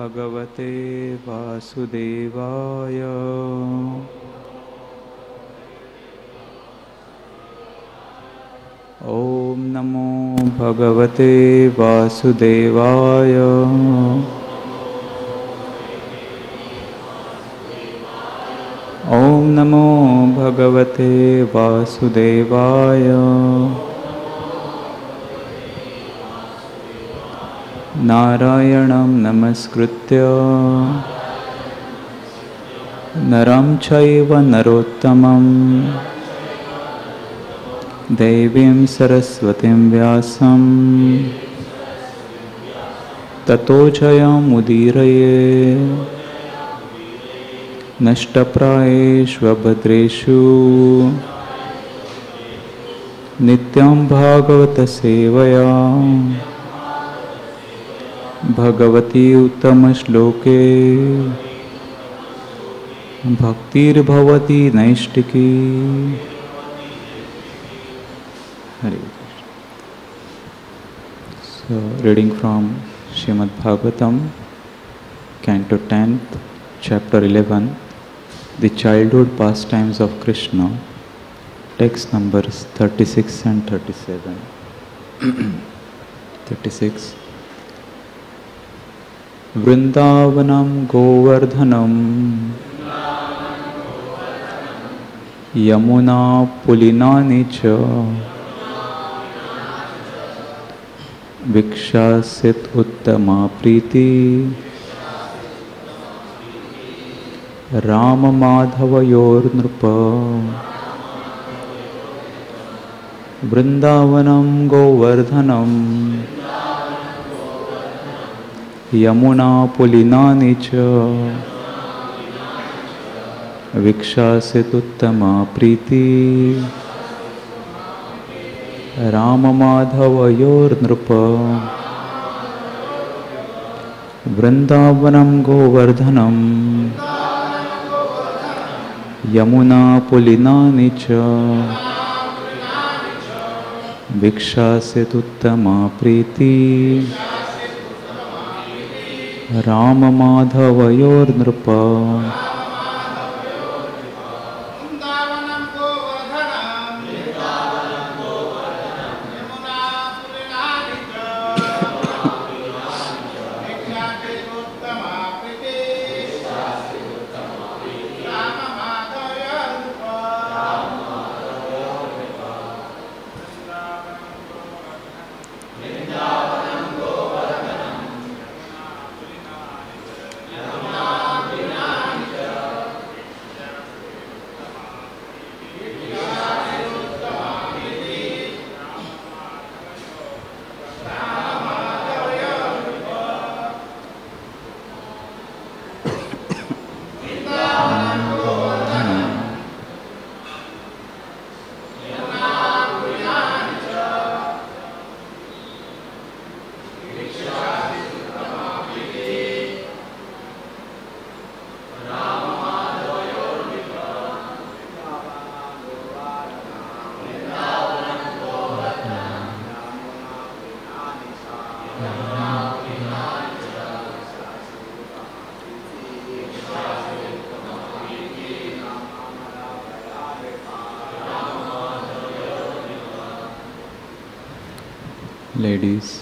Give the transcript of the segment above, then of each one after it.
भगवते वासुदेवाय। ओम नमो भगवते वासुदेवाय। ओम नमो भगवते वासुदेवाय। नारायणं नमस्कृत्य नरं चैव नरोत्तमं देवीं सरस्वतीं व्यासं ततो जयमुदीरये। नष्टप्रायेष्वभद्रेषु नित्यं भागवत सेवया भगवती उत्तम श्लोके भक्तिर्भवती नैष्टिकी। Hare Krishna. So, reading from Srimad Bhagavatam, Canto 10th, Chapter 11, The Childhood Pastimes of Krishna, text numbers 36 and 37. 36. Vrindavanam Govardhanam Yamuna Pulinani cha Vikshasit Uttama Priti Rama Madhavayor Nrupa. Vrindavanam Govardhanam Yamuna Pulinani cha Vikshasit Uttama Priti Rama Madhavayor Nrupa. Vrindavanam Govardhanam Yamuna Pulinani cha Vikshasit Uttama Priti Rama Madhavayor Nrupa. Ladies,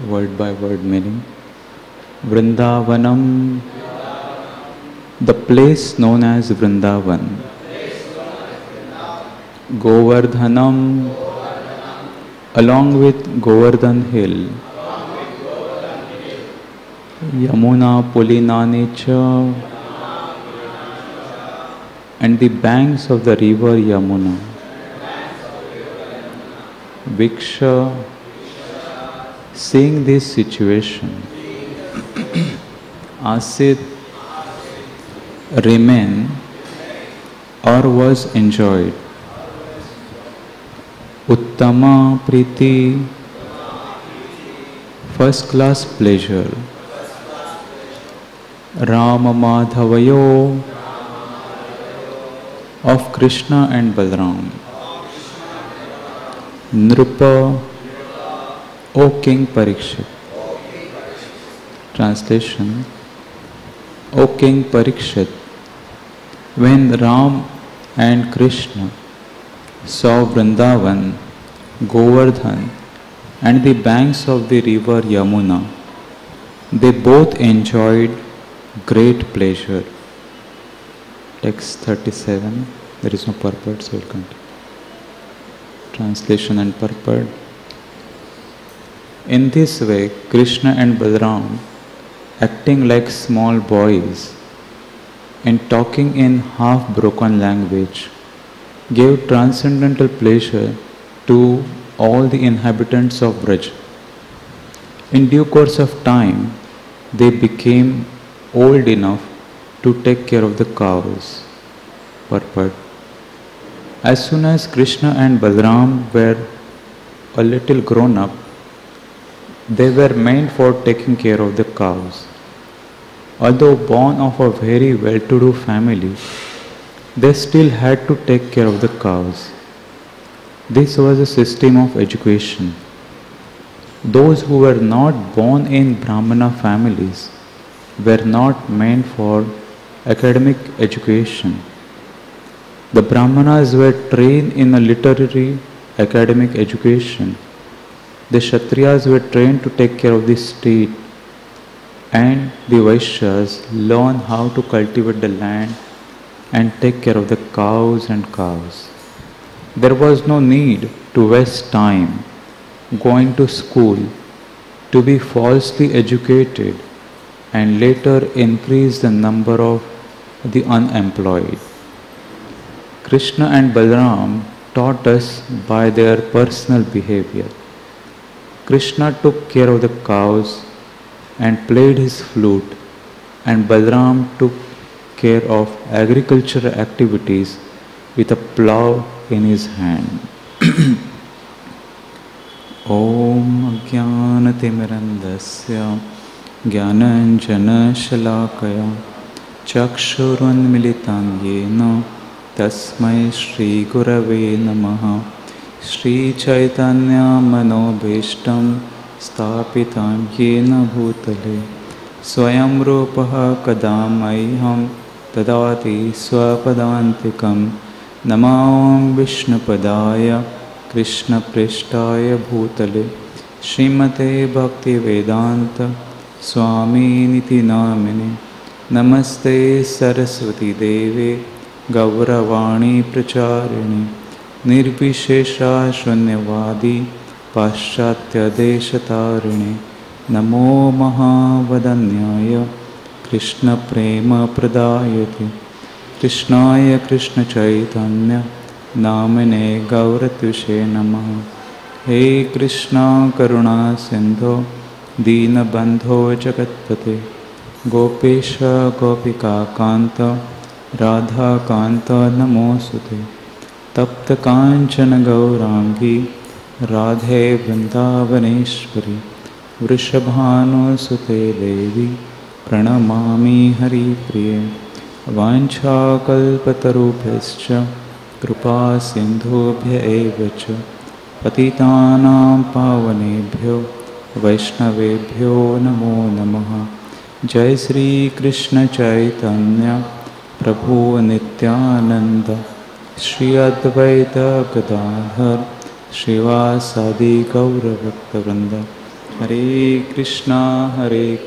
word by word meaning. Vrindavanam, the place known as Vrindavan. Govardhanam, along with Govardhan Hill. Yamuna Pulinani cha, and the banks of the river Yamuna. Viksha, seeing this situation, Asit, remain or was enjoyed. Uttama Priti, first class pleasure. Rama Madhavayo, of Krishna and Balaram. Nrupa, O King Parikshit. Translation: O King Parikshit, when Ram and Krishna saw Vrindavan, Govardhan and the banks of the river Yamuna, they both enjoyed great pleasure. Text 37, there is no purport, so we'll continue. Translation and purport. In this way, Krishna and Balaram, acting like small boys and talking in half-broken language, gave transcendental pleasure to all the inhabitants of Braj. In due course of time, they became old enough to take care of the cows. Purport. As soon as Krishna and Balaram were a little grown up, they were meant for taking care of the cows. Although born of a very well-to-do family, they still had to take care of the cows. This was a system of education. Those who were not born in Brahmana families were not meant for academic education. The Brahmanas were trained in a literary academic education. The Kshatriyas were trained to take care of the state, and the Vaishyas learned how to cultivate the land and take care of the cows and cows. There was no need to waste time going to school to be falsely educated and later increase the number of the unemployed. Krishna and Balaram taught us by their personal behavior. Krishna took care of the cows and played his flute, and Balaram took care of agricultural activities with a plough in his hand. Om Jnanatimirandasya Jnananjana Shalakaya Chakshurunmilitam Yena Tasmai Shri Gurave Namaha Shri Chaitanya Manobhishtam Stapitam Yena Bhutale Swayam Rupaha Kadamaiham Tadati Swapadantikam Namam Vishnupadaya Krishna Prishtaya Bhutale Srimate Bhaktivedanta Swami Niti Namine Namaste Saraswati Deve Gauravani Pracharini Nirvishesha Shunyavadi Paschatya Deshatarini Namo Mahavadanyaya Krishna Prema Pradayati Krishnaya Krishna Chaitanya Namine Gauratyushe Namaha. He Krishna Karuna Sindho Dina Bandho Jagatpate Gopesha Gopika Kanta Radha Kanta Namosute Tapta Kanchana Gaurangi Radhe Vrindavaneshwari Vrishabhanu Sute Devi Pranamami Hari Priye Vancha Kalpatarubhascha Kripa Sindhubhya Evacha Patitanam Pavanebhyo Vaishnavebhyo Namo Namaha. Jai Sri Krishna Chaitanya Prabhu Nityananda Shri Advaita Gadadhar Srivasadi Gaura Bhaktivinoda. Hare Krishna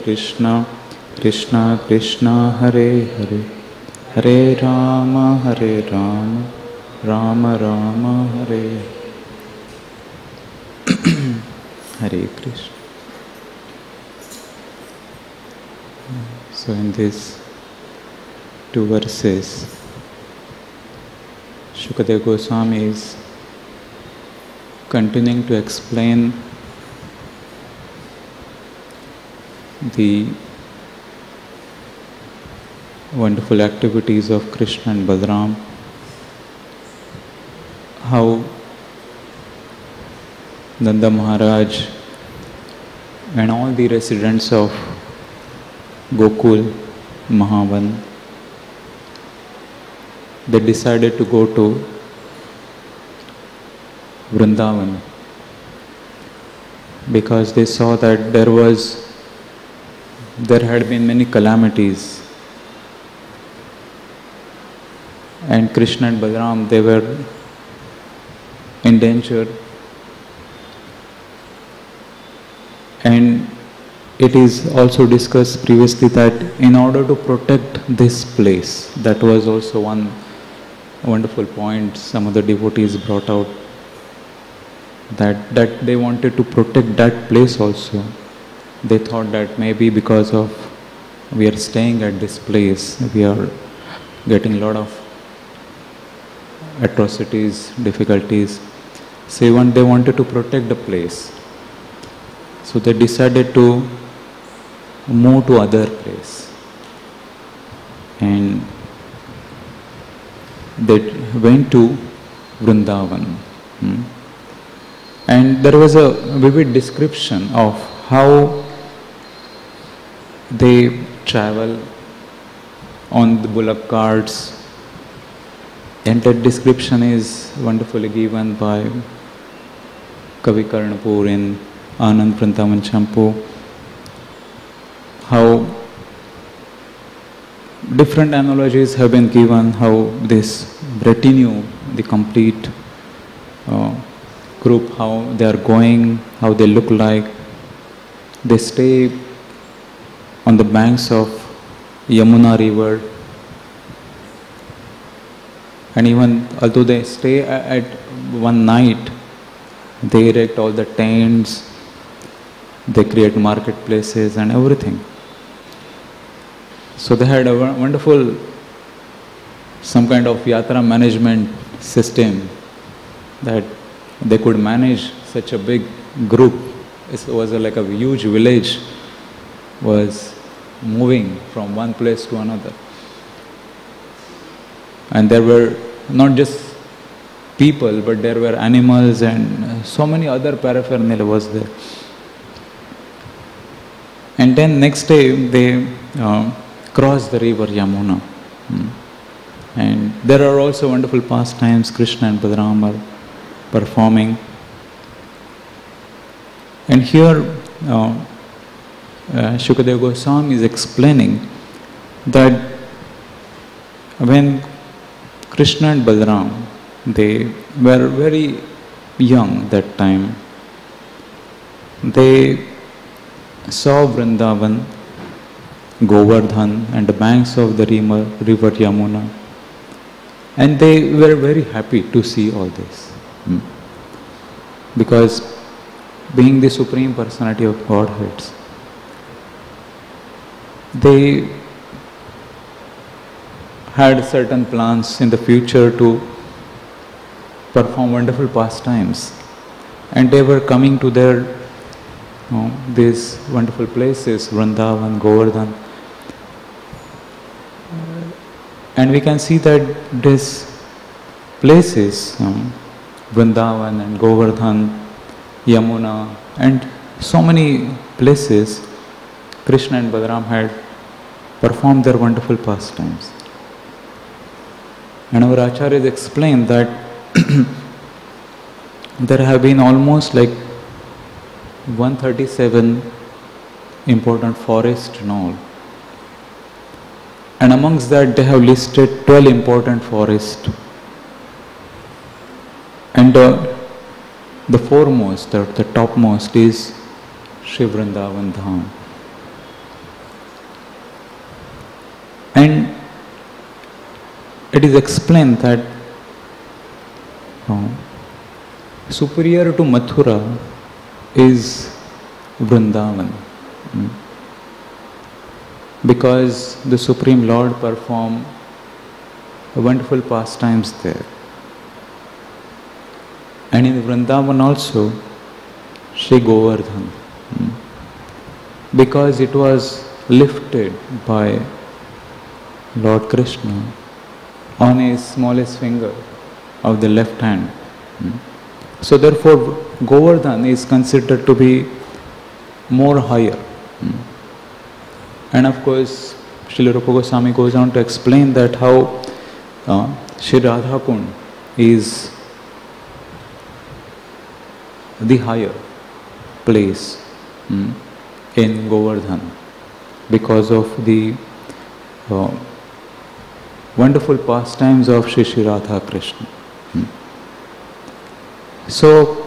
Krishna Krishna Hare Hare Hare Rama Rama Rama Hare Hare Krishna. So in these two verses, Shukadeva Goswami is continuing to explain the wonderful activities of Krishna and Balaram, how Nanda Maharaj and all the residents of Gokul, Mahavan, they decided to go to Vrindavan because they saw that there had been many calamities, and Krishna and Balaram, they were in danger. And it is also discussed previously that in order to protect this place, that was also one wonderful point some of the devotees brought out, that they wanted to protect that place also. They thought that maybe because of we are staying at this place, we are getting a lot of atrocities, difficulties. So they wanted to protect the place. So they decided to move to other place. And they went to Vrindavan. And there was a vivid description of how they travel on the bullock carts. And that description is wonderfully given by Kavi Karnapur in Anand Vrindavan Champu, how different analogies have been given, how this retinue, the complete group, how they are going, how they look like. They stay on the banks of Yamuna river, and even although they stay at one night, they erect all the tents, they create marketplaces and everything. So they had a wonderful, some kind of yatra management system, that they could manage such a big group. It was like a huge village was moving from one place to another. And there were not just people, but there were animals and so many other paraphernalia was there. And then next day they crossed the river Yamuna. And there are also wonderful pastimes. Krishna and Balaram are performing. And here Shukadeva Goswami is explaining that when Krishna and Balaram, they were very young that time, they saw Vrindavan, Govardhan and the banks of the river Yamuna, and they were very happy to see all this. Because being the Supreme Personality of Godhead, they had certain plans in the future to perform wonderful pastimes, and they were coming to their these wonderful places, Vrindavan, Govardhan, and we can see that these places, Vrindavan and Govardhan, Yamuna, and so many places, Krishna and Balaram had performed their wonderful pastimes. And our acharyas explained that there have been almost like 137 important forests and all. And amongst that they have listed 12 important forests. And the foremost, the topmost is Shri Vrindavan Dham. And it is explained that superior to Mathura is Vrindavan, because the Supreme Lord performed wonderful pastimes there. And in Vrindavan also, Shri Govardhan, because it was lifted by Lord Krishna on his smallest finger of the left hand. So therefore, Govardhan is considered to be more higher. And of course, Srila Rupa Goswami goes on to explain that how Shri Radha Kund is the higher place in Govardhan because of the wonderful pastimes of Shri Shri Radha Krishna. So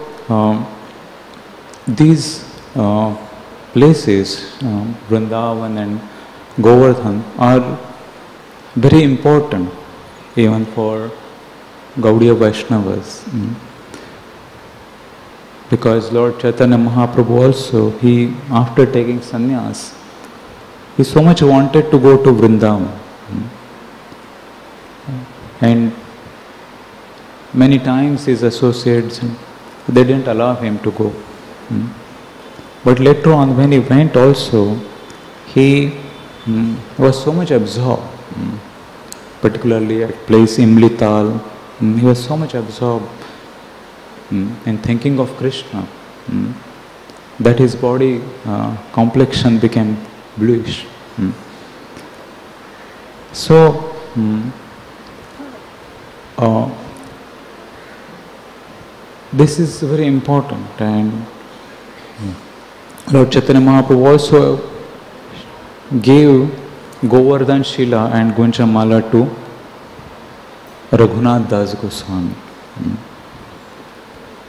these places, Vrindavan and Govardhan, are very important even for Gaudiya Vaishnavas. Because Lord Chaitanya Mahaprabhu also, he, after taking sannyas, he so much wanted to go to Vrindavan. And many times his associates, they didn't allow him to go. But later on, when he went also, he was so much absorbed, particularly at place Imlital. He was so much absorbed in thinking of Krishna that his body complexion became bluish. So this is very important, and Lord Chaitanya Mahaprabhu also gave Govardhan Shila and Gunjamala to Raghunath Das Goswami.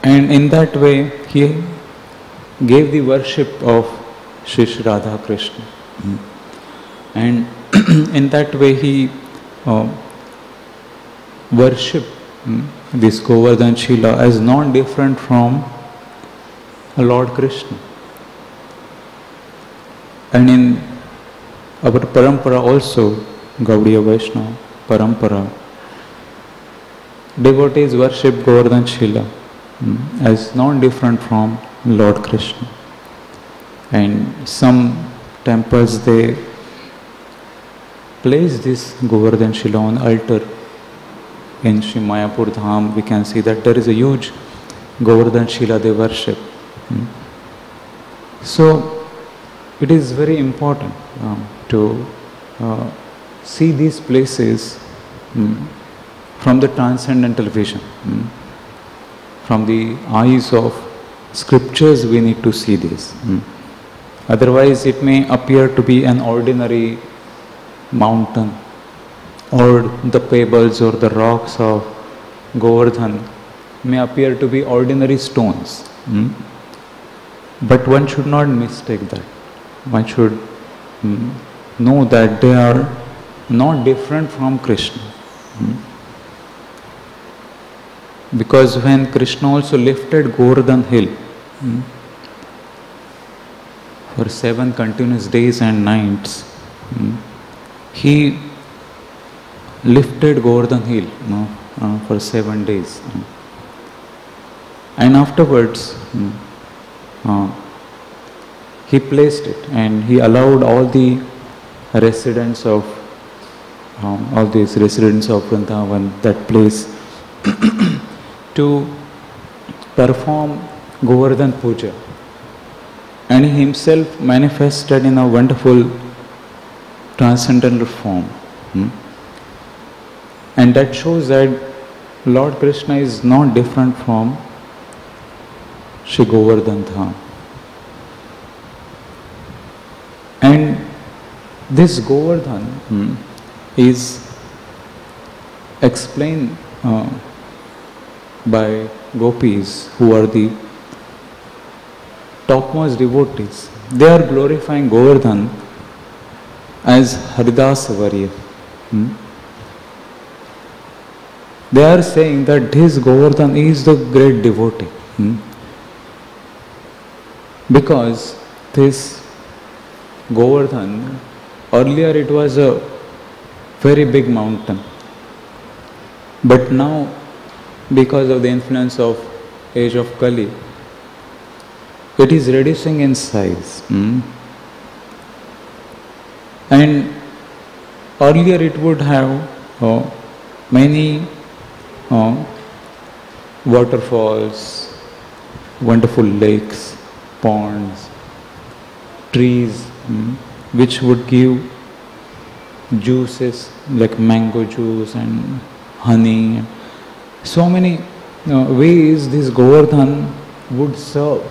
And in that way, he gave the worship of Shri Shri Radha Krishna. And in that way, he worshipped this Govardhan Shila as non-different from Lord Krishna. And in our parampara also, Gaudiya Vaishnava parampara, devotees worship Govardhan Shila as non-different from Lord Krishna. And some temples, they place this Govardhan Shila on altar. In Sri Mayapur Dham, we can see that there is a huge Govardhan Shila they worship. So it is very important to see these places from the transcendental vision. From the eyes of scriptures, we need to see this. Otherwise, it may appear to be an ordinary mountain, or the pebbles or the rocks of Govardhan may appear to be ordinary stones. But one should not mistake that. One should know that they are not different from Krishna. Because when Krishna also lifted Govardhan hill for 7 continuous days and nights, he lifted Govardhan hill for 7 days. And afterwards, he placed it and he allowed all the residents of Vrindavan, that place, to perform Govardhan Puja. And he himself manifested in a wonderful transcendental form. And that shows that Lord Krishna is not different from Shri Govardhan Dham. And this Govardhan is explained by gopis, who are the topmost devotees. They are glorifying Govardhan as Haridasa Varya. They are saying that this Govardhan is the great devotee. Because this Govardhan, earlier it was a very big mountain. But now, because of the influence of age of Kali, it is reducing in size. And earlier it would have many waterfalls, wonderful lakes, ponds, trees, which would give juices like mango juice and honey. So many ways this Govardhan would serve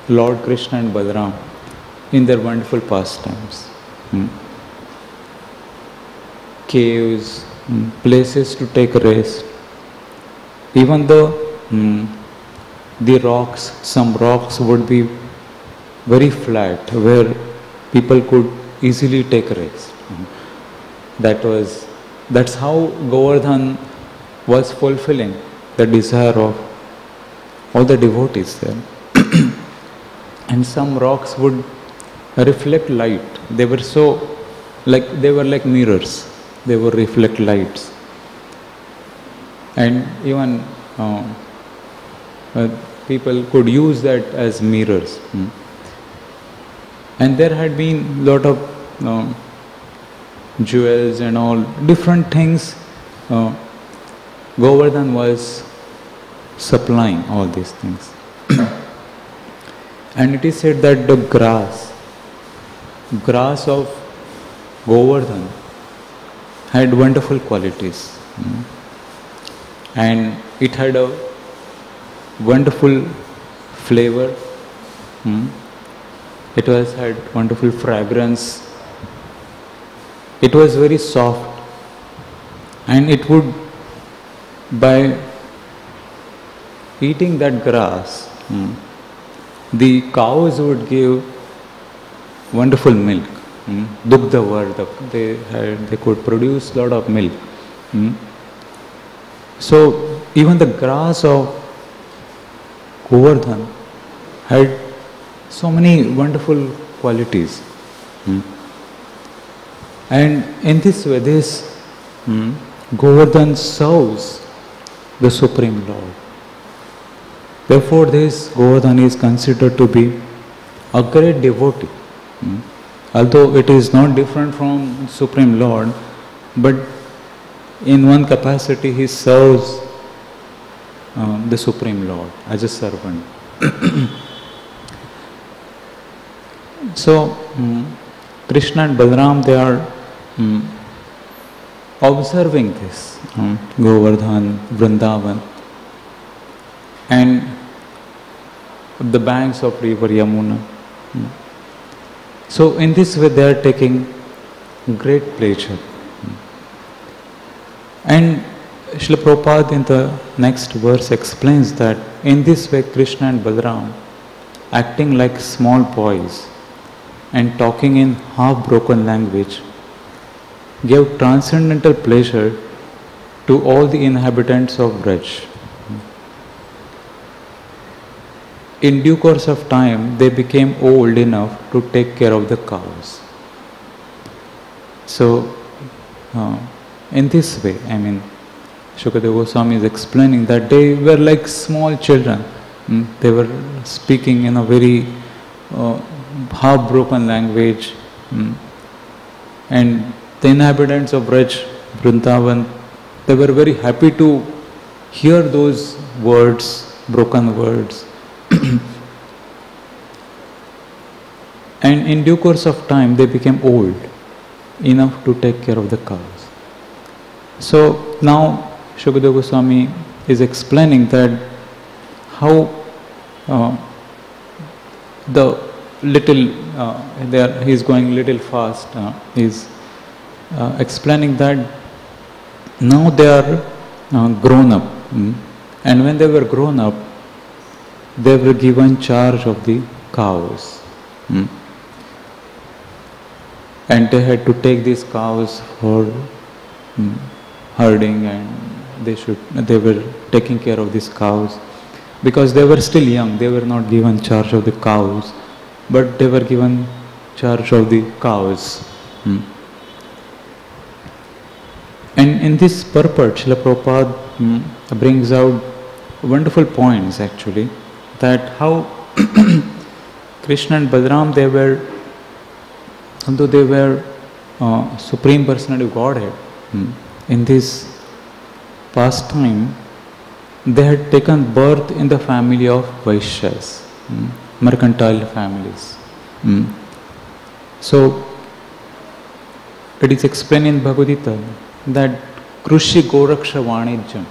Lord Krishna and Balaram in their wonderful pastimes. Caves, places to take rest. Even though the rocks, some rocks would be very flat where people could easily take rest. That's how Govardhan was fulfilling the desire of all the devotees there. And some rocks would reflect light. They were like mirrors. They would reflect lights. And even people could use that as mirrors. And there had been lot of jewels and all different things. Govardhan was supplying all these things. And it is said that the grass of Govardhan had wonderful qualities. And it had a wonderful flavor. It had wonderful fragrance. It was very soft. And it would, by eating that grass, the cows would give wonderful milk. Dugdha vardha. They could produce lot of milk. So even the grass of Govardhan had so many wonderful qualities. And in this way, this Govardhan serves the Supreme Lord. Therefore, this Govardhan is considered to be a great devotee. Although it is not different from Supreme Lord, but in one capacity he serves the Supreme Lord as a servant. So, Krishna and Balaram, they are observing this Govardhan, Vrindavan, and the banks of river Yamuna. So in this way they are taking great pleasure. And Srila Prabhupada in the next verse explains that in this way Krishna and Balaram, acting like small boys and talking in half-broken language, gave transcendental pleasure to all the inhabitants of Braj. In due course of time, they became old enough to take care of the cows. So, in this way, Shukadeva Goswami is explaining that they were like small children. They were speaking in a very half-broken language. And the inhabitants of Braj, Vrindavan, they were very happy to hear those words, broken words. And in due course of time, they became old enough to take care of the cows. So now Shukadeva Goswami is explaining that how the little, he is going little fast, is explaining that now they are grown up. And when they were grown up, they were given charge of the cows. And they had to take these cows for herding, and they were taking care of these cows. Because they were still young, they were not given charge of the cows, but they were given charge of the cows. And in this purport, Srila Prabhupada brings out wonderful points actually, that how Krishna and Balaram, although they were Supreme Personality of Godhead, in this pastime, they had taken birth in the family of Vaishyas, mercantile families. So, it is explained in Bhagavad Gita that Krushi Goraksha Vanijam,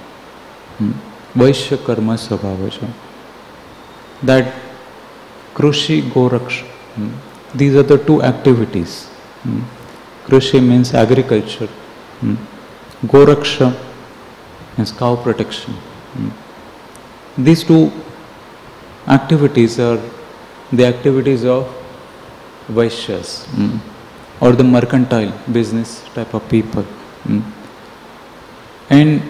Vaishya Karma Svabhavaja, that Krushi Goraksha, these are the two activities. Krushi means agriculture, Goraksha means cow protection. These two activities are the activities of Vaishyas, or the mercantile business type of people. And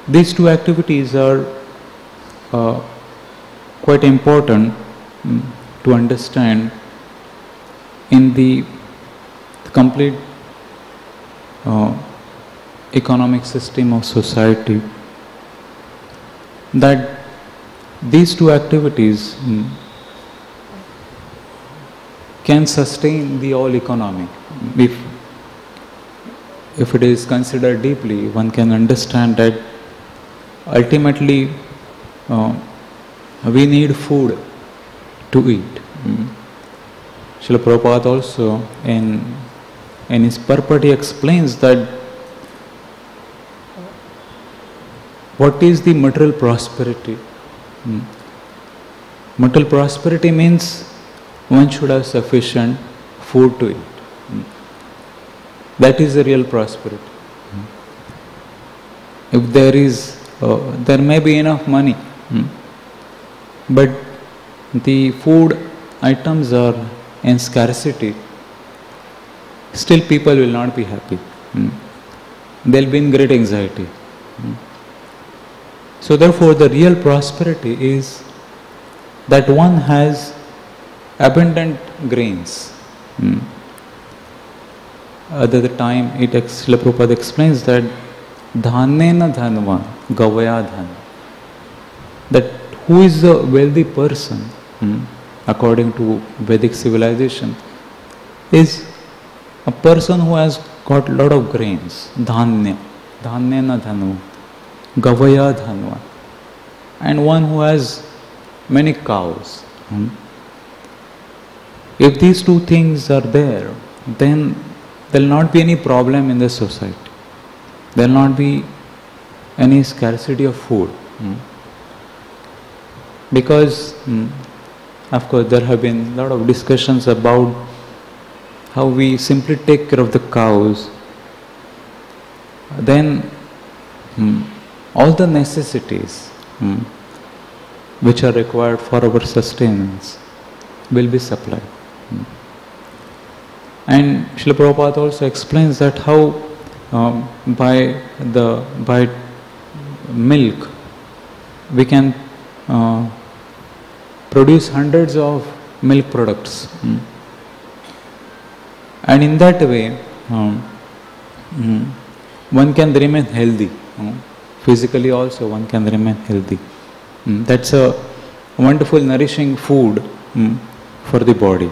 these two activities are quite important to understand in the complete economic system of society, that these two activities can sustain the whole economy. If it is considered deeply, one can understand that ultimately we need food to eat. Srila Prabhupada also in his purport he explains that what is the material prosperity. Material prosperity means one should have sufficient food to eat. That is the real prosperity. If there is, there may be enough money, but the food items are in scarcity, still people will not be happy. They will be in great anxiety. So therefore the real prosperity is that one has abundant grains. At the time, Srila Prabhupada explains that dhanena dhanva gavaya dhan. That who is a wealthy person, according to Vedic civilization, is a person who has got a lot of grains, dhanena dhanva, gavaya dhanva, and one who has many cows. If these two things are there, then there will not be any problem in the society. There will not be any scarcity of food. Because, of course, there have been a lot of discussions about how we simply take care of the cows. Then, all the necessities which are required for our sustenance will be supplied. And Srila Prabhupada also explains that how by milk we can produce hundreds of milk products, and in that way one can remain healthy. Physically also one can remain healthy. That's a wonderful nourishing food for the body.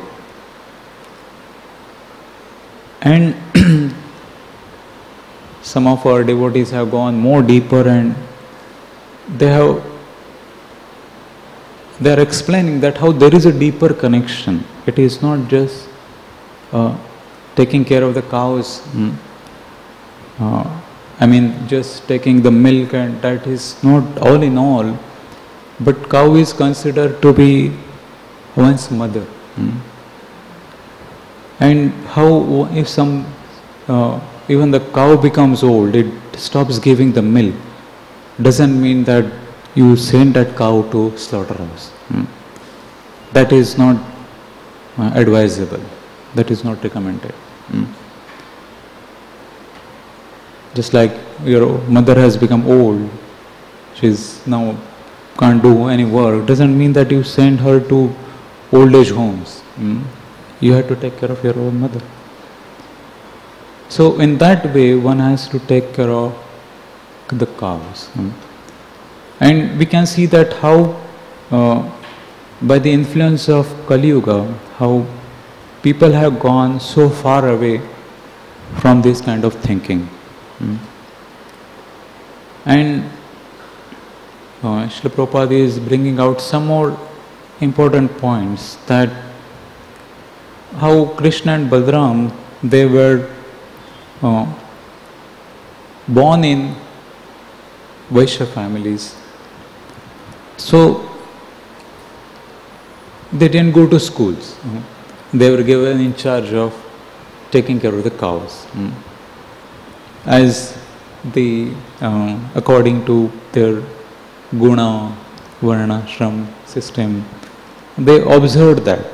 And some of our devotees have gone more deeper, and they are explaining that how there is a deeper connection. It is not just taking care of the cows, just taking the milk, and that is not all in all, but cow is considered to be one's mother. And how if even the cow becomes old, it stops giving the milk, doesn't mean that you send that cow to slaughterhouse. That is not advisable. That is not recommended. Just like your mother has become old, she's now can't do any work, doesn't mean that you send her to old age homes. You have to take care of your own mother. So in that way, one has to take care of the cows. And we can see that how by the influence of Kali Yuga, how people have gone so far away from this kind of thinking. And Srila Prabhupada is bringing out some more important points, that how Krishna and Balaram, they were born in Vaishya families. So they didn't go to schools. They were given in charge of taking care of the cows. As the according to their guna, varna, ashram system, they observed that.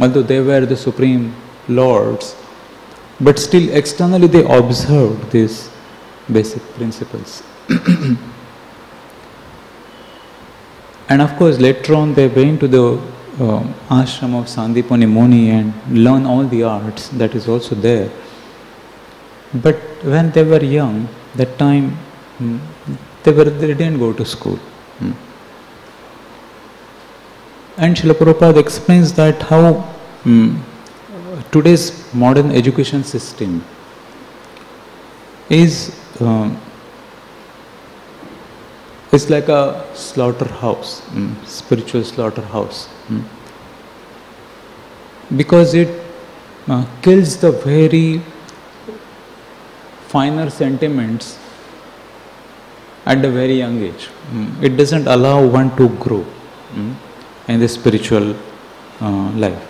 Although they were the supreme lords, but still externally they observed these basic principles. And of course later on they went to the ashram of Sandipani Muni and learn all the arts that is also there. But when they were young, that time they didn't go to school. And Srila Prabhupada explains that how today's modern education system is like a slaughterhouse, spiritual slaughterhouse, because it kills the very finer sentiments at a very young age. It doesn't allow one to grow in the spiritual life,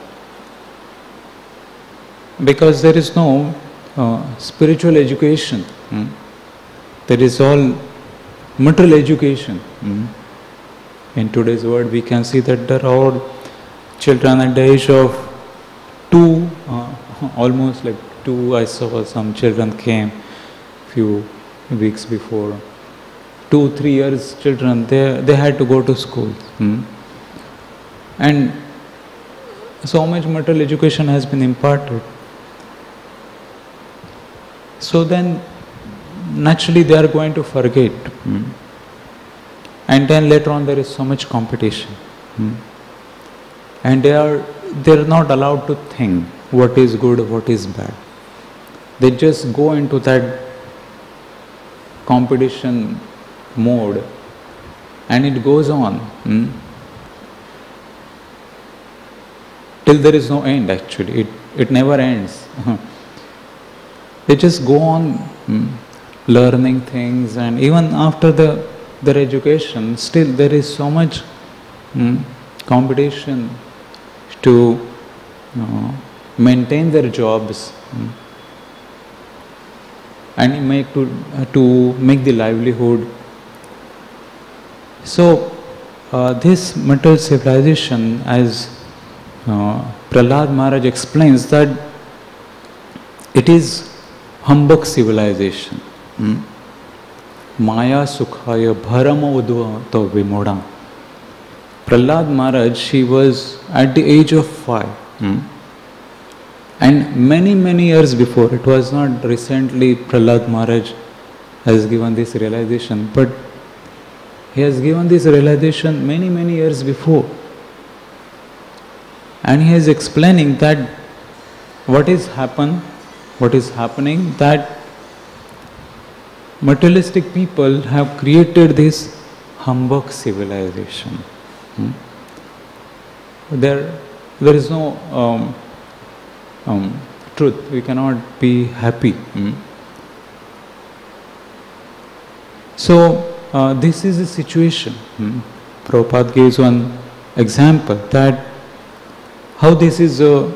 because there is no spiritual education. There is all material education. In today's world we can see that there are all children at the age of 2, almost like 2. I saw some children came few weeks before. 2-3 years children, they had to go to school. And so much material education has been imparted. So then naturally they are going to forget. And then later on there is so much competition. And they are not allowed to think what is good, what is bad. They just go into that competition mode, and it goes on till there is no end. Actually it never ends. They just go on learning things, and even after their education still there is so much competition to maintain their jobs and to make the livelihood. So this material civilization, as Prahlad Maharaj explains, that it is humbug civilization. Maya sukhaya bharama udvato vimoda. Prahlad Maharaj, he was at the age of 5. And many years before, it was not recently Prahlad Maharaj has given this realization, but he has given this realization many years before. And he is explaining that what is happening, that materialistic people have created this humbug civilization. There is no truth. We cannot be happy. So this is the situation. Prabhupada gives one example that how this is a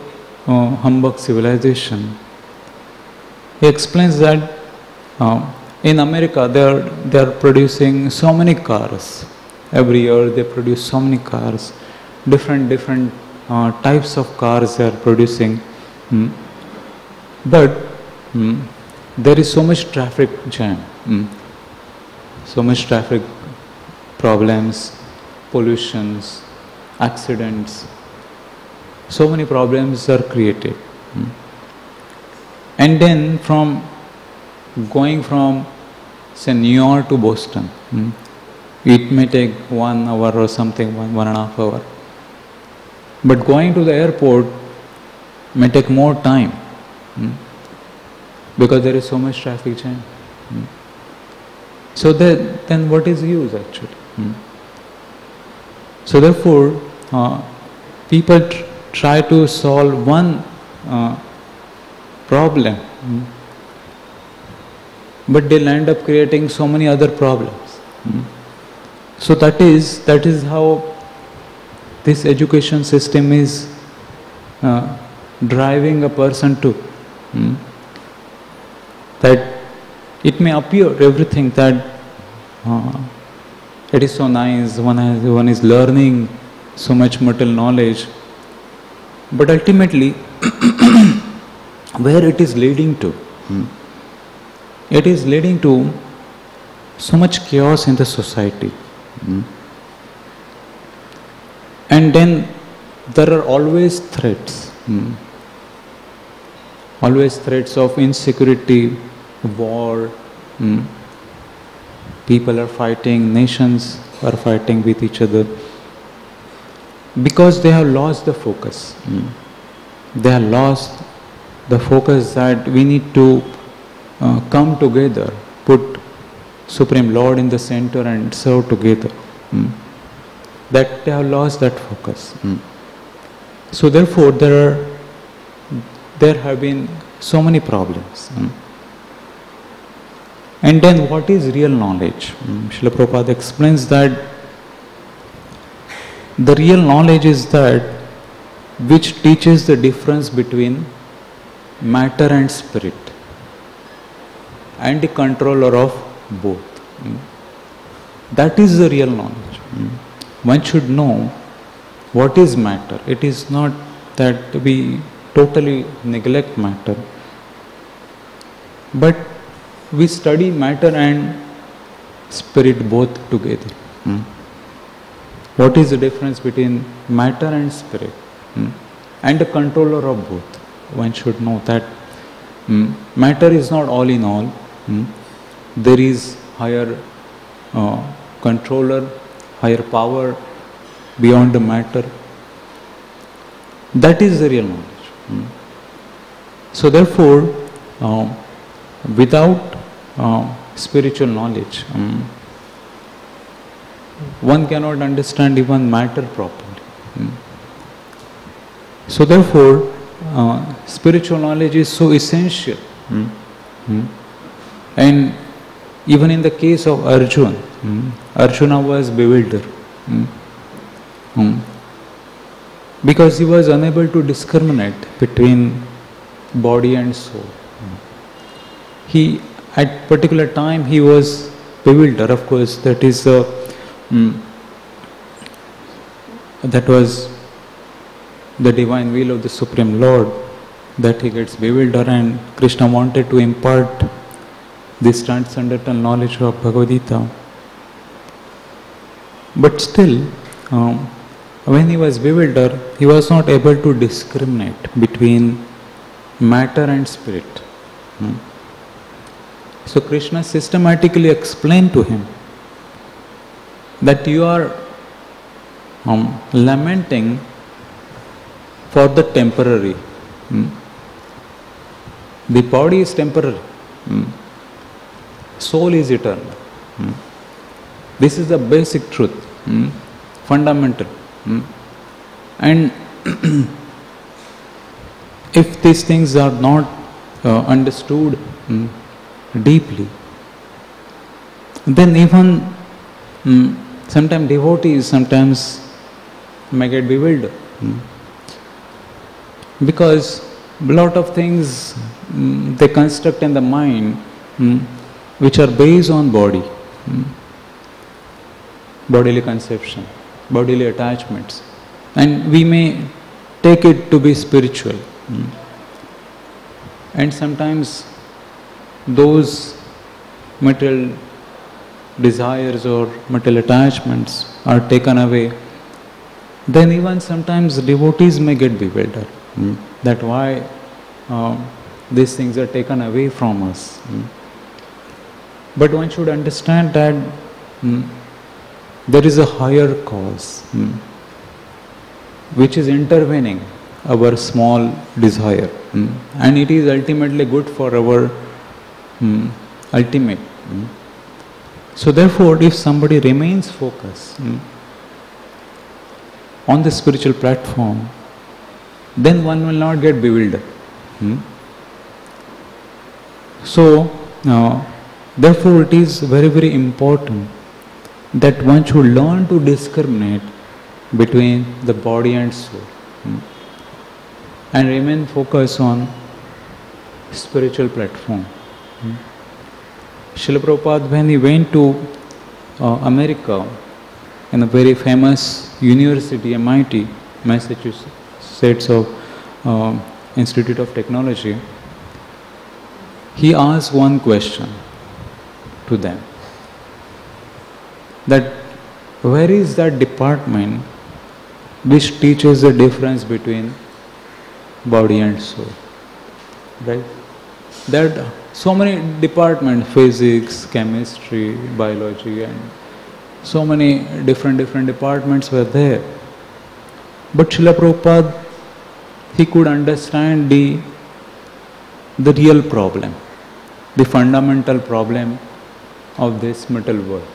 humbug civilization. He explains that in America they are producing so many cars. Every year they produce so many cars. Different types of cars they are producing. But there is so much traffic jam, so much traffic problems, pollutions, accidents. So many problems are created. And then going from say New York to Boston, it may take 1 hour or something, 1.5 hours. But going to the airport may take more time because there is so much traffic jam. So then what is use actually? So therefore, people try to solve one problem, but they'll end up creating so many other problems. So that is how this education system is driving a person to. That it may appear everything that it is so nice, one is learning so much material knowledge, but ultimately where it is leading to? It is leading to so much chaos in the society. And then there are always threats. Always threats of insecurity, war. People are fighting, nations are fighting with each other because they have lost the focus. They have lost the focus that we need to come together, put Supreme Lord in the center and serve together. That they have lost that focus. So therefore there have been so many problems. And then what is real knowledge? Srila Prabhupada explains that the real knowledge is that which teaches the difference between matter and spirit and the controller of both. That is the real knowledge. One should know what is matter. It is not that we totally neglect matter, but we study matter and spirit both together. What is the difference between matter and spirit and the controller of both? One should know that matter is not all in all. There is higher controller, higher power beyond the matter. That is the real knowledge. So therefore, without spiritual knowledge, one cannot understand even matter properly. So therefore, spiritual knowledge is so essential. And even in the case of Arjuna, Arjuna was bewildered because he was unable to discriminate between body and soul. He, at particular time, he was bewildered. Of course, that was the divine will of the Supreme Lord, that he gets bewildered, and Krishna wanted to impart this transcendental knowledge of Bhagavad Gita. But still, when he was bewildered, he was not able to discriminate between matter and spirit. So Krishna systematically explained to him that you are lamenting for the temporary. The body is temporary. Soul is eternal. This is the basic truth, fundamental. And if these things are not understood deeply, then even sometimes devotees sometimes may get bewildered. Because a lot of things they construct in the mind which are based on body, bodily conception, bodily attachments, and we may take it to be spiritual. And sometimes those material desires or material attachments are taken away, then even sometimes devotees may get bewildered. That why these things are taken away from us. But one should understand that there is a higher cause which is intervening our small desire, and it is ultimately good for our ultimate. So therefore, if somebody remains focused, on the spiritual platform, then one will not get bewildered. So, therefore it is very, very important that one should learn to discriminate between the body and soul, and remain focused on spiritual platform. Srila Prabhupada, when he went to America, in a very famous university, MIT, Massachusetts Institute of Technology, he asked one question to them, that where is that department which teaches the difference between body and soul, right? There are so many departments, physics, chemistry, biology, and so many different departments were there. But Srila Prabhupada, he could understand the real problem, the fundamental problem of this material world.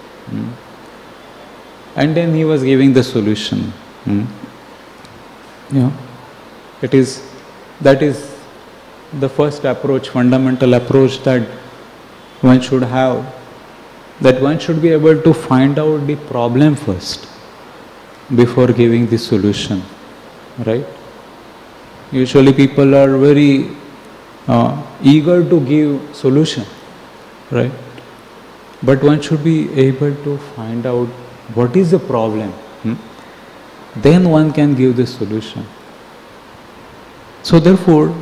And then he was giving the solution. That is the first approach, fundamental approach that one should have, that one should be able to find out the problem first before giving the solution, right? Usually people are very eager to give solution, right? But one should be able to find out what is the problem. Then one can give the solution. So therefore,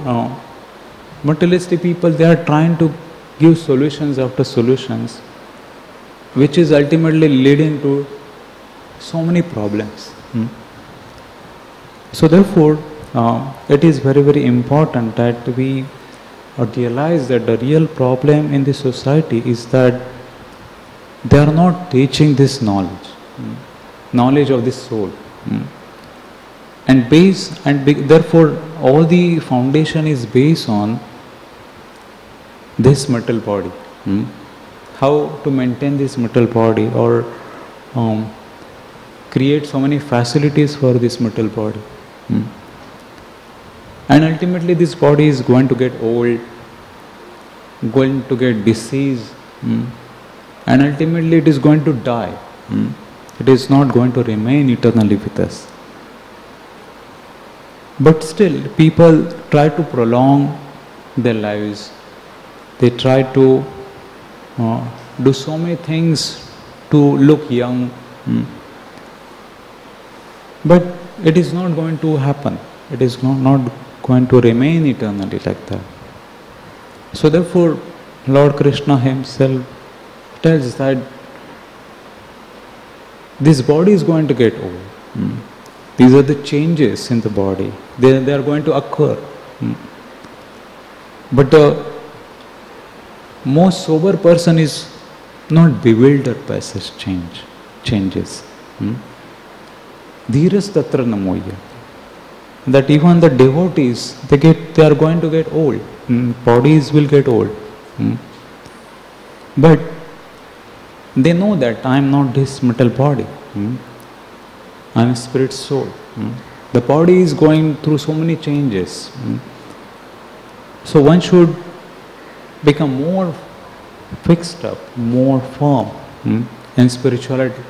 materialistic people, they are trying to give solutions after solutions, which is ultimately leading to so many problems. So therefore, it is very, very important that we realize that the real problem in the society is that they are not teaching this knowledge, knowledge of the soul. And therefore all the foundation is based on this material body. How to maintain this material body, or create so many facilities for this material body. And ultimately this body is going to get old, going to get disease, and ultimately it is going to die. It is not going to remain eternally with us. But still, people try to prolong their lives. They try to do so many things to look young. But it is not going to happen. It is not going to remain eternally like that. So therefore, Lord Krishna himself tells that this body is going to get old. These are the changes in the body. They are going to occur. But the most sober person is not bewildered by such changes. Dhiras tatra namoya. That even the devotees, they are going to get old. Bodies will get old. But they know that I am not this material body. I am a spirit soul. The body is going through so many changes. So one should become more fixed up, more firm in spirituality.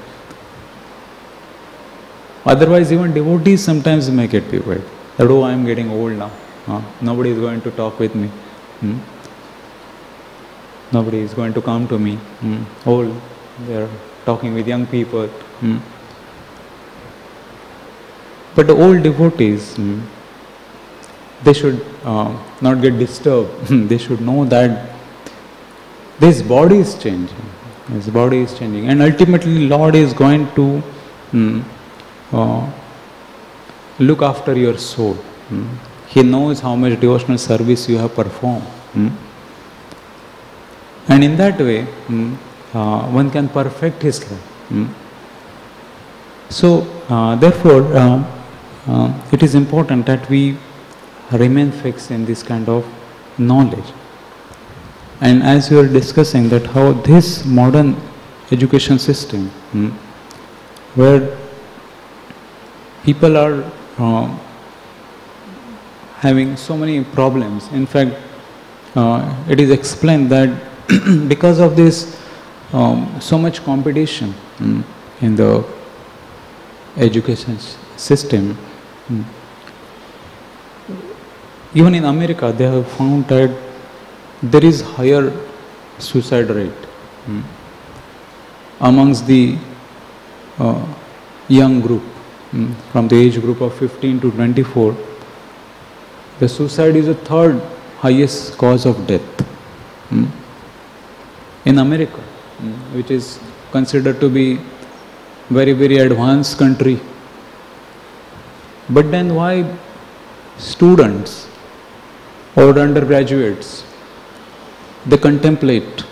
Otherwise, even devotees sometimes may get bewildered. That, oh, I am getting old now. Nobody is going to talk with me. Nobody is going to come to me. Old, they are talking with young people. But the old devotees, they should not get disturbed. They should know that this body is changing. This body is changing. And ultimately, Lord is going to look after your soul. He knows how much devotional service you have performed. And in that way, one can perfect his life. So, therefore, it is important that we remain fixed in this kind of knowledge. And as we were discussing that how this modern education system, where people are having so many problems. In fact, it is explained that because of this so much competition in the education system, even in America they have found that there is higher suicide rate amongst the young group, from the age group of 15 to 24. The suicide is the third highest cause of death in America, which is considered to be very, very advanced country. But then why students or undergraduates, they contemplate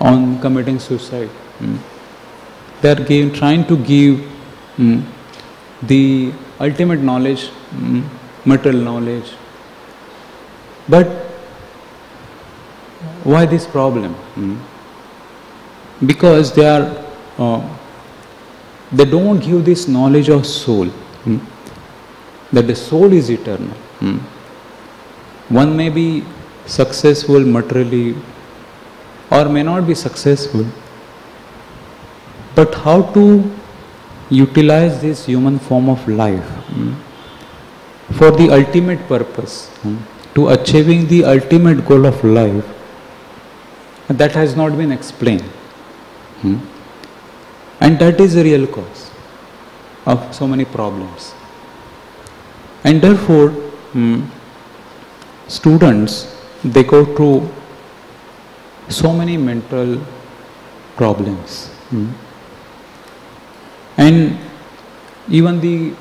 on committing suicide? They are trying to give the ultimate knowledge, material knowledge. But why this problem? Because they don't give this knowledge of soul, that the soul is eternal. One may be successful materially or may not be successful, but how to utilize this human form of life for the ultimate purpose, to achieving the ultimate goal of life, that has not been explained. And that is the real cause of so many problems. And therefore, students, they go through so many mental problems. And even the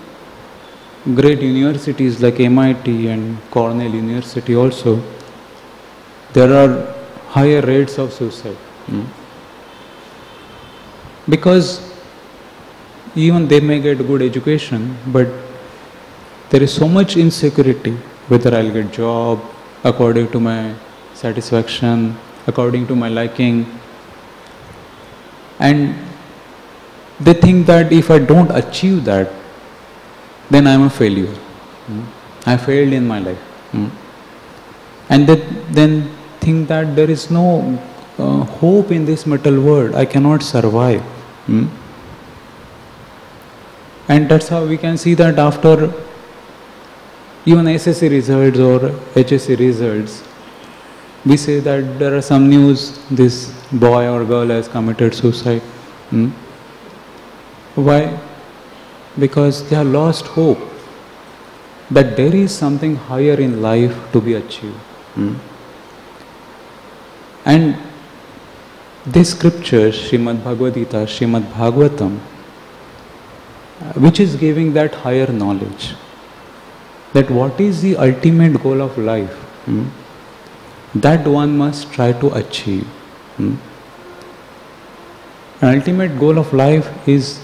great universities like MIT and Cornell University also, there are higher rates of suicide. Because even they may get good education, but there is so much insecurity whether I'll get job according to my satisfaction, according to my liking. And they think that if I don't achieve that, then I am a failure. I failed in my life. And they then think that there is no hope in this material world. I cannot survive. And that's how we can see that after even SSC results or HSC results, we say that there are some news, this boy or girl has committed suicide. Why? Because they have lost hope that there is something higher in life to be achieved. And this scripture, Srimad Bhagavatam, Srimad Bhagavatam, which is giving that higher knowledge, that what is the ultimate goal of life, that one must try to achieve. An ultimate goal of life is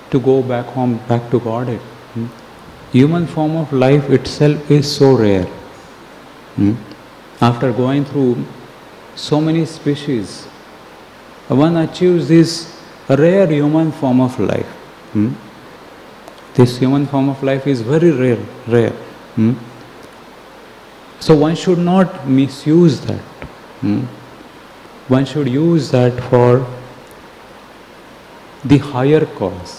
to go back home, back to Godhead. Human form of life itself is so rare. After going through so many species, one achieves this rare human form of life. This human form of life is very rare. So one should not misuse that. One should use that for the higher cause.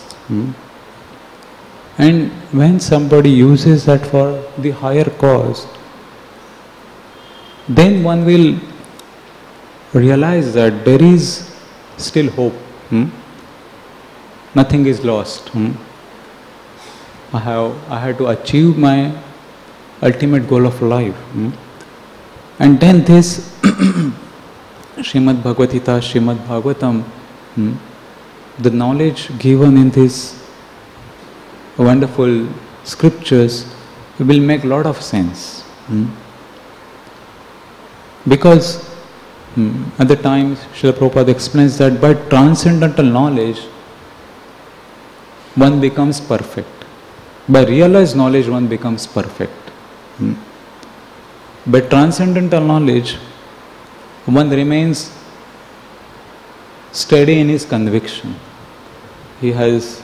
And when somebody uses that for the higher cause, then one will realize that there is still hope. Nothing is lost. I have to achieve my ultimate goal of life. And then this Srimad Bhagavatam, the knowledge given in these wonderful scriptures will make a lot of sense. Because at the time Srila Prabhupada explains that by transcendental knowledge one becomes perfect. By realized knowledge one becomes perfect. By transcendental knowledge one remains steady in his conviction. He has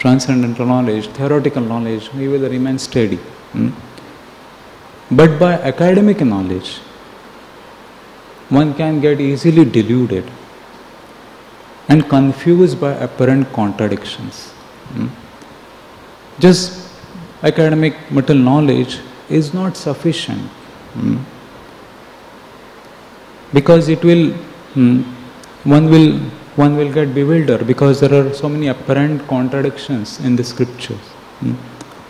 transcendental knowledge, theoretical knowledge, he will remain steady. But by academic knowledge, one can get easily deluded and confused by apparent contradictions. Just academic material knowledge is not sufficient, because it will, one will get bewildered, because there are so many apparent contradictions in the scriptures,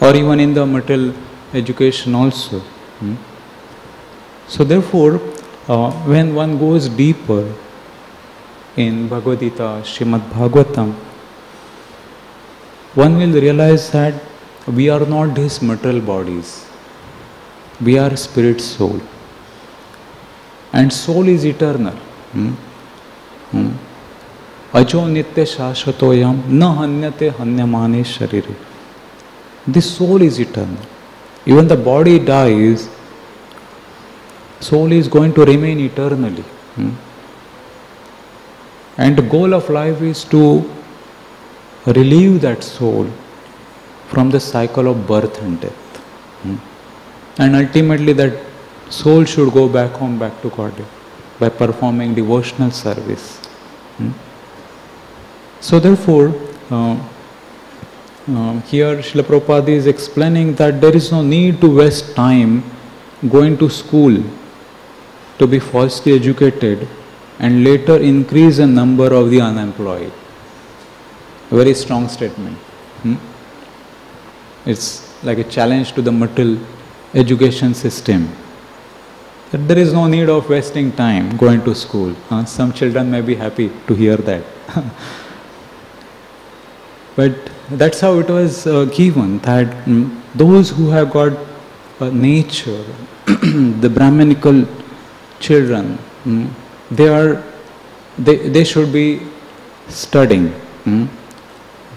or even in the material education also. So therefore, when one goes deeper in Bhagavad Gita, Srimad Bhagavatam, one will realize that we are not these material bodies. We are spirit soul. And soul is eternal. Ajo nitya shashvatoyam na hanyate hanyamane sharire. This soul is eternal. Even the body dies, soul is going to remain eternally. And the goal of life is to relieve that soul from the cycle of birth and death. And ultimately that soul should go back home, back to God, by performing devotional service. So therefore, here Srila Prabhupada is explaining that there is no need to waste time going to school to be falsely educated and later increase the number of the unemployed. A very strong statement. It's like a challenge to the material education system. That there is no need of wasting time going to school. Some children may be happy to hear that. But that's how it was given, that those who have got nature, the Brahminical children, they should be studying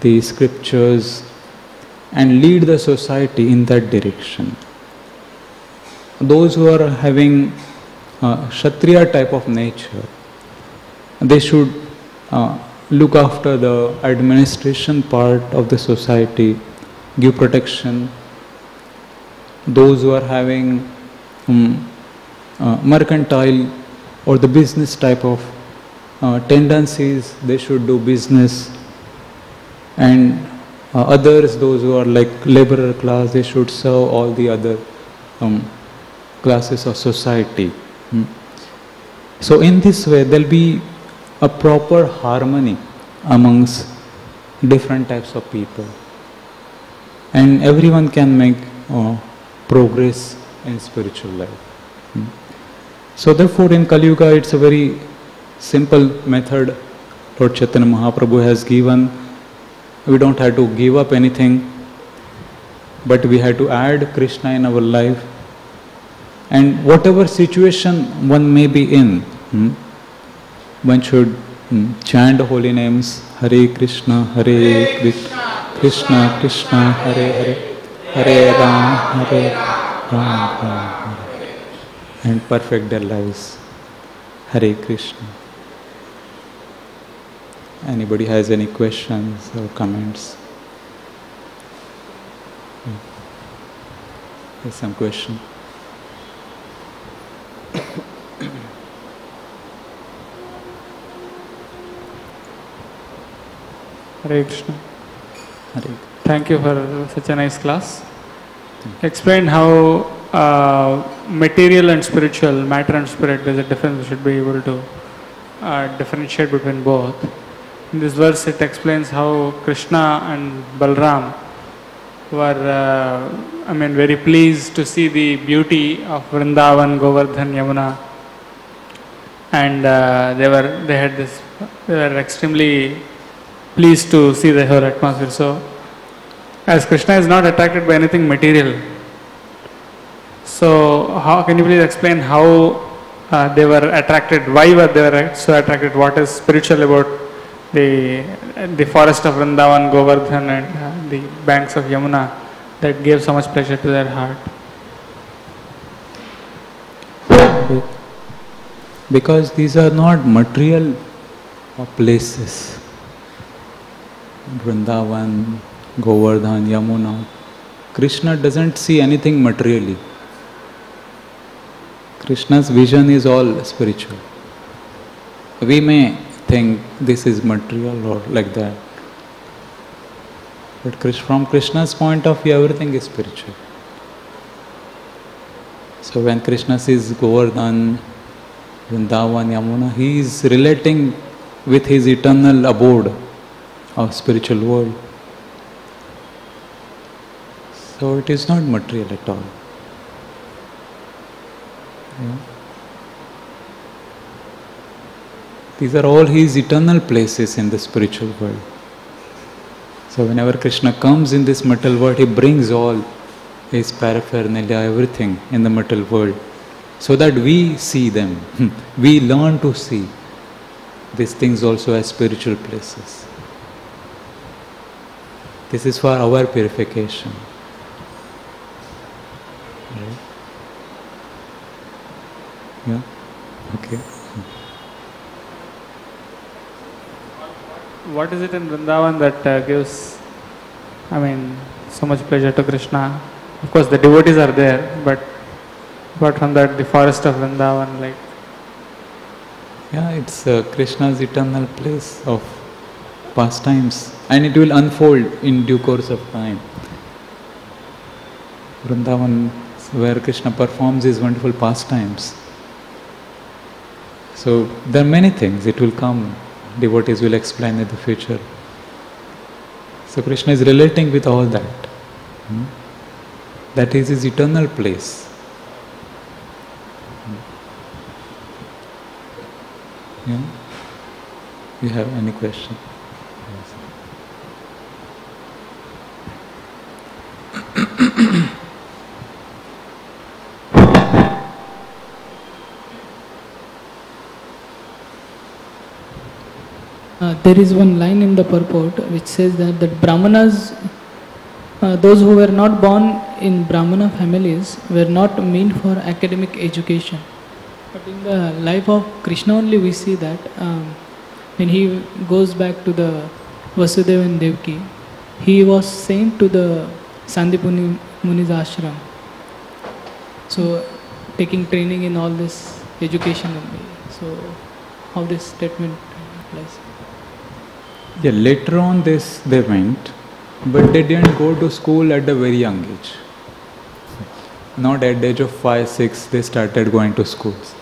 the scriptures and lead the society in that direction. Those who are having Kshatriya type of nature, they should look after the administration part of the society, give protection. Those who are having mercantile or the business type of tendencies, they should do business. And others, those who are like laborer class, they should serve all the other classes of society. So in this way, there will be a proper harmony amongst different types of people, and everyone can make progress in spiritual life. So therefore in Kali Yuga, it's a very simple method Lord Chaitanya Mahaprabhu has given. We don't have to give up anything, but we have to add Krishna in our life. And whatever situation one may be in, one should chant holy names, Hare Krishna, Hare Krishna, Krishna Krishna, Hare Hare, Hare Ram, Hare Ram, and perfect their lives. Hare Krishna. Anybody has any questions or comments? There's some question. Hare Krishna. Thank you for such a nice class. Explain how material and spiritual, matter and spirit, there's a difference. We should be able to differentiate between both. In this verse it explains how Krishna and Balram were very pleased to see the beauty of Vrindavan, Govardhan, Yamuna, and they were extremely pleased to see the whole atmosphere. So, as Krishna is not attracted by anything material, so how can you please explain how they were attracted? Why were they so attracted? What is spiritual about the forest of Vrindavan, Govardhan, and the banks of Yamuna that gave so much pleasure to their heart? Because these are not material places. Vrindavan, Govardhan, Yamuna. Krishna doesn't see anything materially. Krishna's vision is all spiritual. We may think this is material or like that. But from Krishna's point of view, everything is spiritual. So when Krishna sees Govardhan, Vrindavan, Yamuna, he is relating with his eternal abode of spiritual world. So it is not material at all. Yeah. These are all his eternal places in the spiritual world. So whenever Krishna comes in this material world, he brings all his paraphernalia, everything in the material world, so that we see them. We learn to see these things also as spiritual places. This is for our purification. Right? Yeah? Okay. What is it in Vrindavan that gives, so much pleasure to Krishna? Of course, the devotees are there, but apart from that, the forest of Vrindavan, like. Yeah, it's Krishna's eternal place of pastimes, and it will unfold in due course of time. Vrindavan, where Krishna performs his wonderful pastimes. So there are many things, it will come, devotees will explain in the future. So Krishna is relating with all that. That is his eternal place. Yeah? You have any question? There is one line in the purport which says that Brahmanas, those who were not born in Brahmana families, were not meant for academic education. But in the life of Krishna only we see that when he goes back to the Vasudeva and Devaki, he was sent to the Sandipuni Muni's ashram. So taking training in all this education only. So how this statement applies? Yeah, later on they went, but they didn't go to school at a very young age. Not at the age of 5, 6, they started going to schools.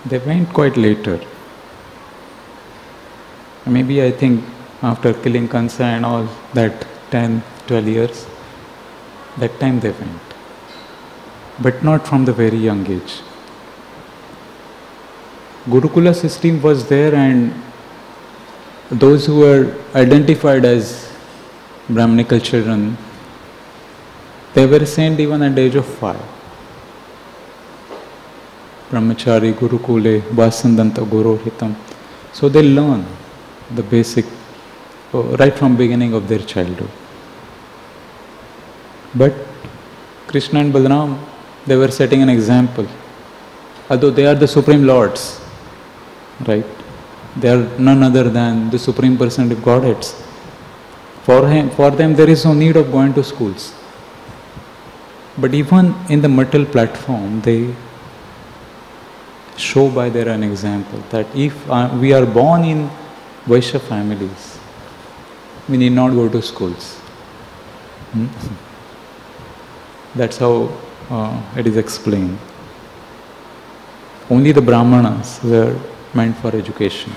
They went quite later. Maybe I think after killing Kansa and all that 10, 12 years, that time they went. But not from the very young age. Gurukula system was there, and those who were identified as Brahmanical children, they were sent even at the age of 5. Brahmachari, Gurukule, Vasandanta, Gurohitam. So they learn the basic right from beginning of their childhood. But Krishna and Balaram, they were setting an example. Although they are the Supreme Lords, right? They are none other than the Supreme Personality of Godheads. For them there is no need of going to schools. But even in the material platform, they show by their own example that if we are born in Vaishya families, we need not go to schools. That's how it is explained. Only the Brahmanas were meant for education.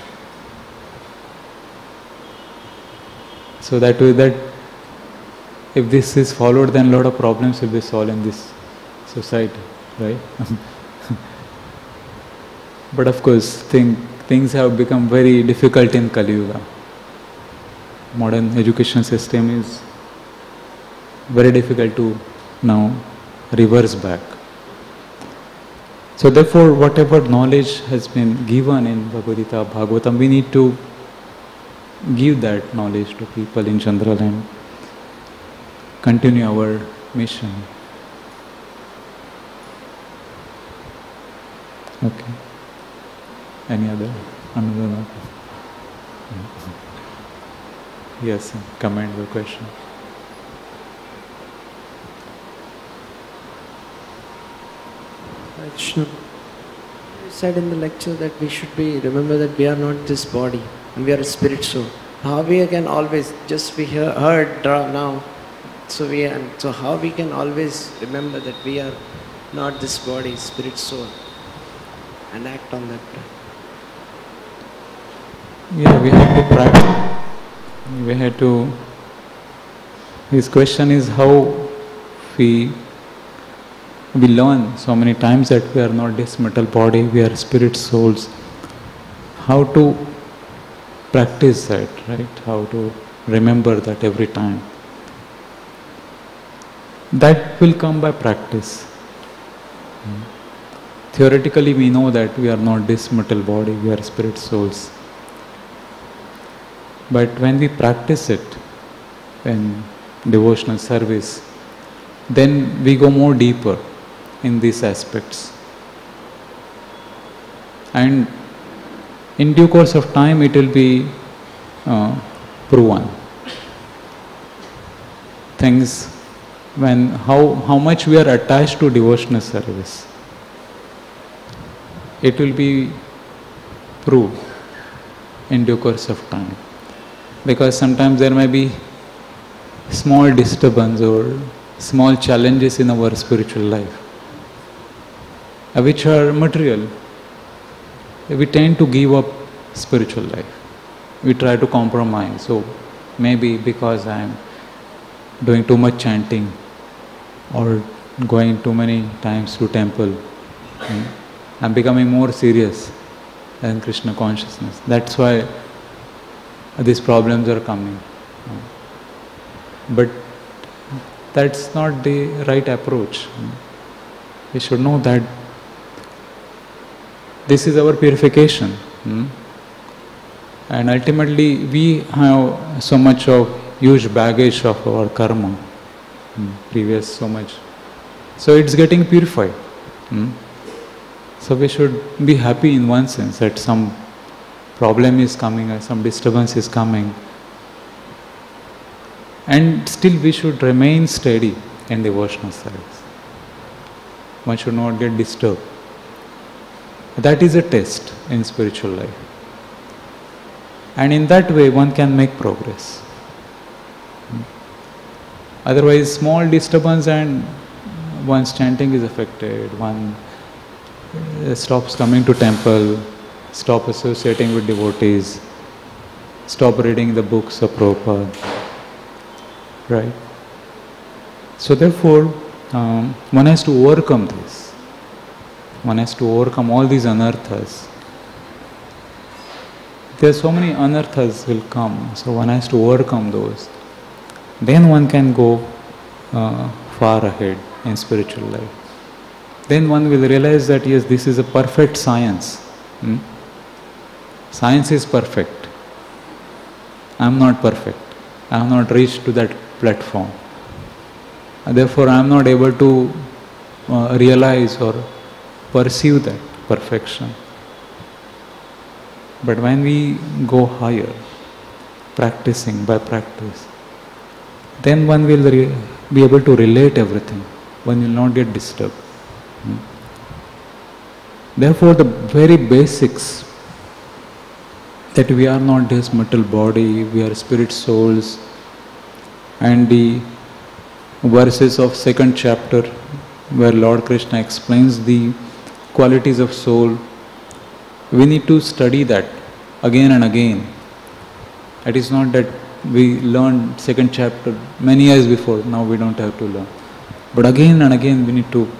So that way, that if this is followed, then a lot of problems will be solved in this society, right? But of course, things have become very difficult in Kali Yuga. Modern education system is very difficult to now reverse back. So therefore, whatever knowledge has been given in Bhagavad Gita, Bhagavatam, we need to give that knowledge to people in general and continue our mission. Okay. Any other? Another? Yes, comment or question. Krishna, you said in the lecture that we should remember that we are not this body and we are a spirit soul. How we can always, just we heard now, so how we can always remember that we are not this body, spirit soul, and act on that plan? Yeah, we have to practice. We have to. His question is how we learn so many times that we are not this metal body, we are spirit souls. How to practice that, right? How to remember that every time. That will come by practice. Theoretically we know that we are not this metal body, we are spirit souls. But when we practice it in devotional service, then we go more deeper in these aspects. And in due course of time it will be proven. Things when how much we are attached to devotional service, it will be proved in due course of time. Because sometimes there may be small disturbance or small challenges in our spiritual life, which are material. We tend to give up spiritual life. We try to compromise. So maybe because I am doing too much chanting or going too many times to temple, I am becoming more serious in Krishna consciousness. That's why these problems are coming. But that's not the right approach. We should know that this is our purification. And ultimately we have so much of huge baggage of our karma, previous so much. So it's getting purified. So we should be happy in one sense that some problem is coming or some disturbance is coming. And still we should remain steady in devotional service. One should not get disturbed. That is a test in spiritual life. And in that way one can make progress. Otherwise small disturbance and one's chanting is affected, one stops coming to temple, stop associating with devotees, stop reading the books of Prabhupada. Right? So therefore, one has to overcome this. One has to overcome all these anarthas. There are so many anarthas will come, so one has to overcome those. Then one can go far ahead in spiritual life. Then one will realize that yes, this is a perfect science. Science is perfect. I am not perfect. I have not reached to that platform. Therefore, I am not able to realize or perceive that perfection. But when we go higher, practicing by practice, then one will be able to relate everything. One will not get disturbed. Therefore, the very basics that we are not this material body, we are spirit souls, and the verses of 2nd chapter where Lord Krishna explains the qualities of soul, we need to study that again and again. It is not that we learned 2nd chapter many years before, now we don't have to learn. But again and again we need to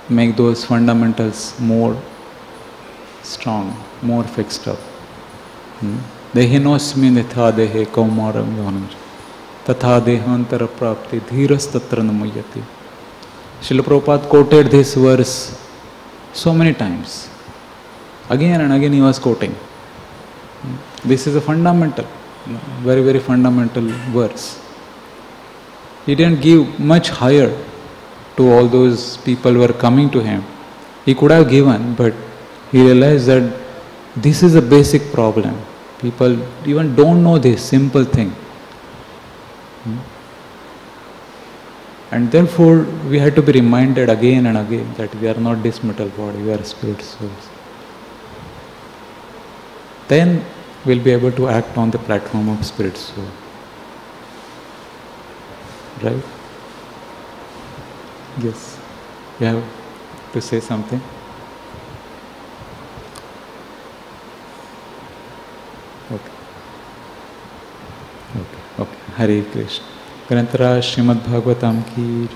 make those fundamentals more strong, more fixed up. Dehinosmi nitha dehe kaumaram yonam tatha dehantara prapti dhiras tatra namayati. Srila Prabhupada quoted this verse so many times. Again and again he was quoting. This is a fundamental, very, very fundamental verse. He didn't give much higher to all those people who were coming to him. He could have given, but he realized that this is a basic problem. People even don't know this simple thing. And therefore, we had to be reminded again and again that we are not this metal body, we are spirit souls. Then we'll be able to act on the platform of spirit soul. Right? Yes. You have to say something? Okay. Okay. Hare Krishna. Grantara Srimad Bhagavatam ki